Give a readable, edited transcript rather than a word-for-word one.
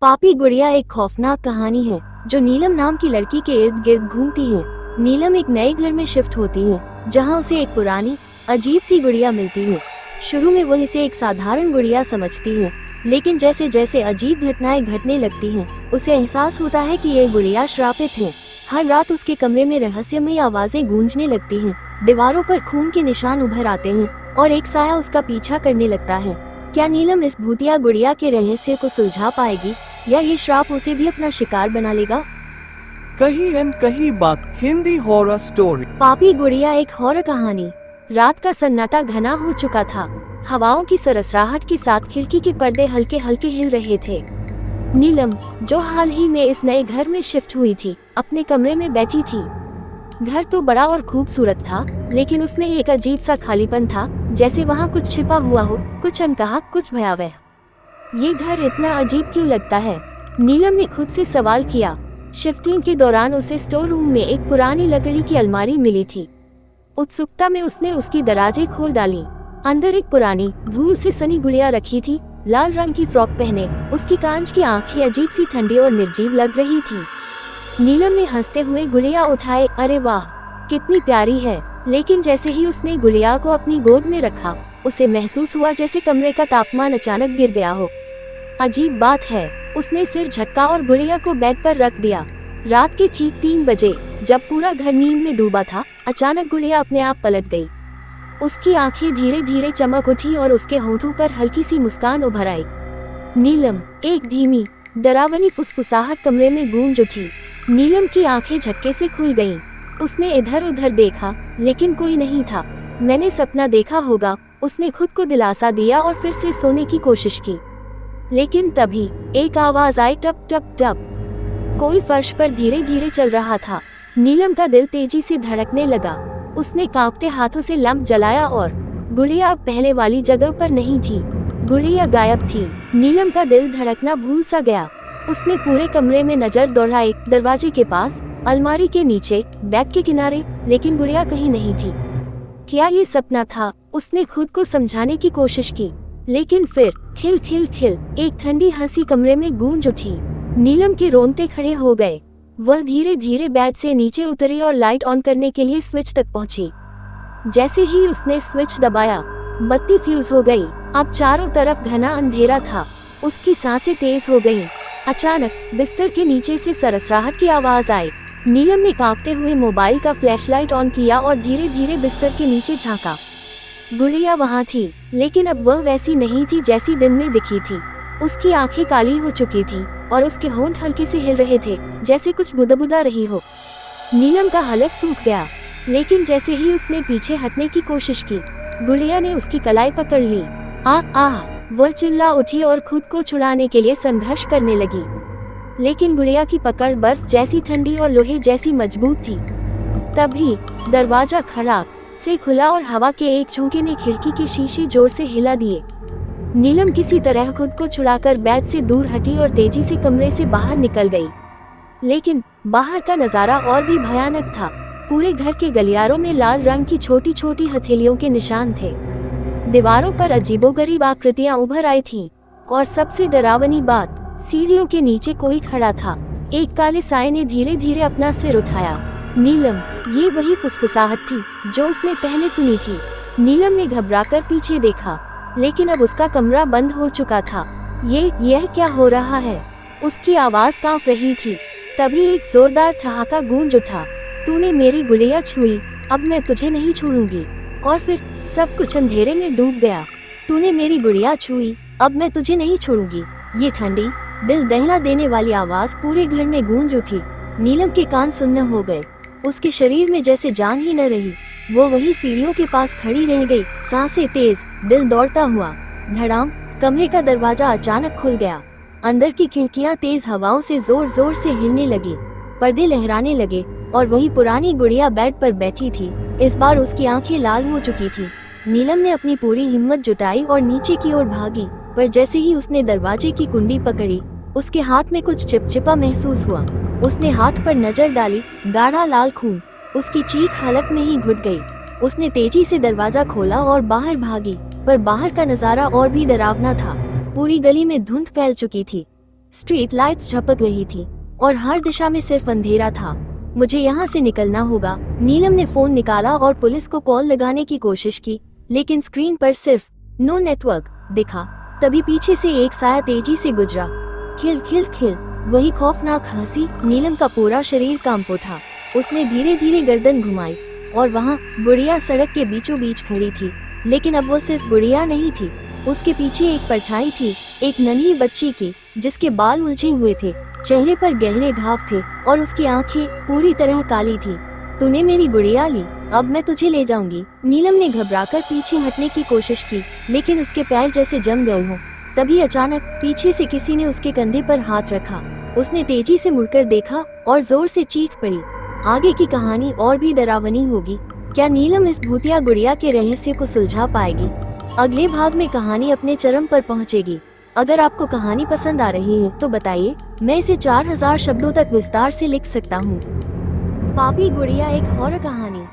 पापी गुड़िया एक खौफनाक कहानी है जो नीलम नाम की लड़की के इर्द गिर्द घूमती है। नीलम एक नए घर में शिफ्ट होती है जहां उसे एक पुरानी अजीब सी गुड़िया मिलती है। शुरू में वह इसे एक साधारण गुड़िया समझती है, लेकिन जैसे जैसे अजीब घटनाएं घटने लगती हैं, उसे एहसास होता है कि ये गुड़िया श्रापित है। हर रात उसके कमरे में रहस्यमयी आवाजें गूंजने लगती हैं, दीवारों पर खून के निशान उभर आते हैं और एक साया उसका पीछा करने लगता है। क्या नीलम इस भूतिया गुड़िया के रहस्य को सुलझा पाएगी या ये श्राप उसे भी अपना शिकार बना लेगा? कहीं न कहीं बात हिंदी हॉरर स्टोरी। पापी गुड़िया एक हॉरर कहानी। रात का सन्नाटा घना हो चुका था। हवाओं की सरसराहट के साथ खिड़की के पर्दे हल्के हल्के हिल रहे थे। नीलम, जो हाल ही में इस नए घर में शिफ्ट हुई थी, अपने कमरे में बैठी थी। घर तो बड़ा और खूबसूरत था, लेकिन उसमें एक अजीब सा खालीपन था, जैसे वहाँ कुछ छिपा हुआ हो, कुछ अनकहा, कुछ भयावह। ये घर इतना अजीब क्यों लगता है? नीलम ने खुद से सवाल किया। शिफ्टिंग के दौरान उसे स्टोर रूम में एक पुरानी लकड़ी की अलमारी मिली थी। उत्सुकता में उसने उसकी दराजें खोल डाली। अंदर एक पुरानी धूल से सनी गुड़िया रखी थी, लाल रंग की फ्रॉक पहने। उसकी कांच की आंखें अजीब सी ठंडी और निर्जीव लग रही थी। नीलम ने हंसते हुए गुड़िया उठाए। अरे वाह, कितनी प्यारी है। लेकिन जैसे ही उसने गुड़िया को अपनी गोद में रखा, उसे महसूस हुआ जैसे कमरे का तापमान अचानक गिर गया हो। अजीब बात है, उसने सिर झटका और गुड़िया को बेड पर रख दिया। रात के ठीक 3 बजे, जब पूरा घर नींद में डूबा था, अचानक गुड़िया अपने आप पलट गई। उसकी आंखें धीरे धीरे चमक उठी और उसके होंठों पर हल्की सी मुस्कान उभर आई। नीलम, एक धीमी डरावनी फुसफुसाहट कमरे में गूंज उठी। नीलम की आंखें झटके से खुल गईं। उसने इधर उधर देखा, लेकिन कोई नहीं था। मैंने सपना देखा होगा, उसने खुद को दिलासा दिया और फिर से सोने की कोशिश की। लेकिन तभी एक आवाज आई, टप टप टप। कोई फर्श पर धीरे धीरे चल रहा था। नीलम का दिल तेजी से धड़कने लगा। उसने कांपते हाथों से लैंप जलाया और गुड़िया अब पहले वाली जगह पर नहीं थी। गुड़िया गायब थी। नीलम का दिल धड़कना भूल सा गया। उसने पूरे कमरे में नजर दौड़ाई, दरवाजे के पास, अलमारी के नीचे, बैग के किनारे, लेकिन गुड़िया कहीं नहीं थी। क्या ये सपना था? उसने खुद को समझाने की कोशिश की, लेकिन फिर खिल खिल खिल एक ठंडी हंसी कमरे में गूंज उठी। नीलम के रोंगटे खड़े हो गए। वह धीरे धीरे बेड से नीचे उतरी और लाइट ऑन करने के लिए स्विच तक पहुंची। जैसे ही उसने स्विच दबाया, बत्ती फ्यूज हो गई। अब चारों तरफ घना अंधेरा था। उसकी सांसें तेज हो गईं। अचानक बिस्तर के नीचे से सरसराहट की आवाज आई। नीलम ने कांपते हुए मोबाइल का फ्लैशलाइट ऑन किया और धीरे धीरे बिस्तर के नीचे झांका। गुड़िया वहां थी, लेकिन अब वह वैसी नहीं थी जैसी दिन में दिखी थी। उसकी आंखें काली हो चुकी थी और उसके होंठ हल्के से हिल रहे थे, जैसे कुछ बुदबुदा रही हो। नीलम का हलक सूख गया, लेकिन जैसे ही उसने पीछे हटने की कोशिश की, गुड़िया ने उसकी कलाई पकड़ ली। आह! वह चिल्ला उठी और खुद को छुड़ाने के लिए संघर्ष करने लगी, लेकिन गुड़िया की पकड़ बर्फ जैसी ठंडी और लोहे जैसी मजबूत थी। तभी दरवाजा खड़ाक से खुला और हवा के एक झोंके ने खिड़की के शीशे जोर से हिला दिए। नीलम किसी तरह खुद को छुड़ाकर बेड से दूर हटी और तेजी से कमरे से बाहर निकल गई। लेकिन बाहर का नजारा और भी भयानक था। पूरे घर के गलियारों में लाल रंग की छोटी छोटी हथेलियों के निशान थे। दीवारों पर अजीबोगरीब आकृतियां उभर आई थीं, और सबसे डरावनी बात, सीढ़ियों के नीचे कोई खड़ा था। एक काले साये ने धीरे धीरे अपना सिर उठाया। नीलम, ये वही फुसफुसाहट थी जो उसने पहले सुनी थी। नीलम ने घबराकर पीछे देखा, लेकिन अब उसका कमरा बंद हो चुका था। यह क्या हो रहा है? उसकी आवाज कांप रही थी। तभी एक जोरदार ठहाका गूंज उठा। तूने मेरी गुड़िया छुई, अब मैं तुझे नहीं छोड़ूंगी। और फिर सब कुछ अंधेरे में डूब गया। तूने मेरी गुड़िया छुई, अब मैं तुझे नहीं छोड़ूंगी। ये ठंडी, दिल दहला देने वाली आवाज पूरे घर में गूंज उठी। नीलम के कान सुन्न हो गए। उसके शरीर में जैसे जान ही न रही। वो वही सीढ़ियों के पास खड़ी रह गई, सांसें तेज, दिल दौड़ता हुआ। धड़ाम! कमरे का दरवाजा अचानक खुल गया। अंदर की खिड़कियां तेज हवाओं से जोर जोर से हिलने लगी, पर्दे लहराने लगे, और वही पुरानी गुड़िया बेड पर बैठी थी। इस बार उसकी आंखें लाल हो चुकी थी। नीलम ने अपनी पूरी हिम्मत जुटाई और नीचे की ओर भागी, पर जैसे ही उसने दरवाजे की कुंडी पकड़ी, उसके हाथ में कुछ चिपचिपा महसूस हुआ। उसने हाथ पर नजर डाली, गाढ़ा लाल खून। उसकी चीख हलक में ही घुट गई। उसने तेजी से दरवाजा खोला और बाहर भागी, पर बाहर का नजारा और भी डरावना था। पूरी गली में धुंध फैल चुकी थी। स्ट्रीट लाइट्स झपक रही थी और हर दिशा में सिर्फ अंधेरा था। मुझे यहाँ से निकलना होगा। नीलम ने फोन निकाला और पुलिस को कॉल लगाने की कोशिश की, लेकिन स्क्रीन पर सिर्फ नो नेटवर्क दिखा। तभी पीछे से एक साया तेजी से गुजरा। खिल खिल खिल, वही खौफनाक हंसी। नीलम का पूरा शरीर कांप उठा। उसने धीरे धीरे गर्दन घुमाई और वहाँ गुड़िया सड़क के बीचों बीच खड़ी थी। लेकिन अब वो सिर्फ गुड़िया नहीं थी, उसके पीछे एक परछाई थी, एक नन्ही बच्ची की, जिसके बाल उलझे हुए थे, चेहरे पर गहरे घाव थे और उसकी आंखें पूरी तरह काली थी। तूने मेरी गुड़िया ली, अब मैं तुझे ले जाऊंगी। नीलम ने घबराकर पीछे हटने की कोशिश की, लेकिन उसके पैर जैसे जम गए हों। तभी अचानक पीछे से किसी ने उसके कंधे पर हाथ रखा। उसने तेजी से मुड़कर देखा और जोर से चीख पड़ी। आगे की कहानी और भी डरावनी होगी। क्या नीलम इस भूतिया गुड़िया के रहस्य को सुलझा पाएगी? अगले भाग में कहानी अपने चरम पर पहुंचेगी। अगर आपको कहानी पसंद आ रही है तो बताइए, मैं इसे 4000 शब्दों तक विस्तार से लिख सकता हूँ। पापी गुड़िया एक हॉरर कहानी।